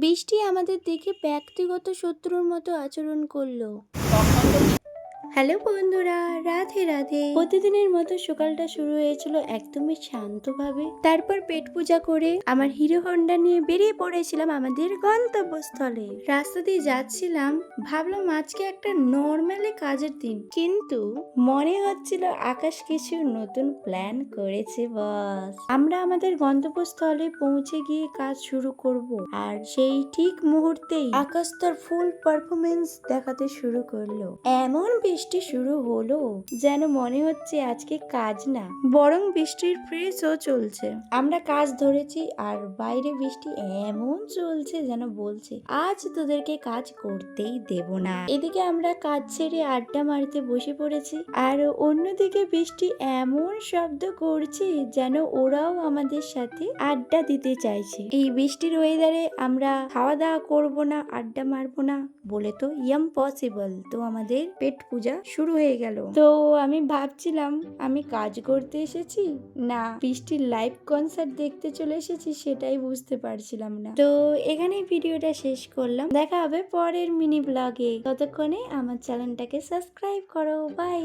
বৃষ্টি আমাদের দেখে ব্যক্তিগত শত্রুর মতো আচরণ করলো। হ্যালো বন্ধুরা, রাধে রাধে। প্রতিদিনের মতো সকালটা শুরু হয়েছিল একদমই শান্তভাবে। তারপর পেট পূজা করে আমার হিরো হন্ডা নিয়ে বেরিয়ে পড়েছিলাম আমাদের গন্তব্যস্থলে। রাস্তা দিয়ে যাচ্ছিলাম, ভাবলাম আজকে একটা নর্মালি কাজের দিন, কিন্তু মনে হচ্ছিল আকাশ কিছু নতুন প্ল্যান করেছে বস। আমরা আমাদের গন্তব্যস্থলে পৌঁছে গিয়ে কাজ শুরু করব, আর সেই ঠিক মুহূর্তেই আকাশ তার ফুল পারফরমেন্স দেখাতে শুরু করলো। এমন বৃষ্টি শুরু হলো যেন মনে হচ্ছে আজকে কাজ না, বরং বৃষ্টির ফ্রেজও চলছে। আমরা কাজ ধরেছি আর বাইরে বৃষ্টি এমন চলছে যেন বলছে আজ তোদেরকে কাজ করতেই দেব না। এদিকে আমরা কাজ ছেড়ে আড্ডা মারতে বসে পড়েছি, আর অন্যদিকে বৃষ্টি এমন শব্দ করছে যেন ওরাও আমাদের সাথে আড্ডা দিতে চাইছে। এই বৃষ্টির ওয়েদারে আমরা খাওয়া দাওয়া করবো না, আড্ডা মারবো না বলে তো ইম্পসিবল। তো আমাদের পেট পূজা শুরু হয়ে গেল। তো আমি ভাবছিলাম আমি কাজ করতে এসেছি না বৃষ্টির লাইভ কনসার্ট দেখতে চলে এসেছি, সেটাই বুঝতে পারছিলাম না। তো এখানেই ভিডিওটা শেষ করলাম, দেখা হবে পরের মিনি ব্লগে। ততক্ষণে আমার চ্যানেলটাকে সাবস্ক্রাইব করো। বাই।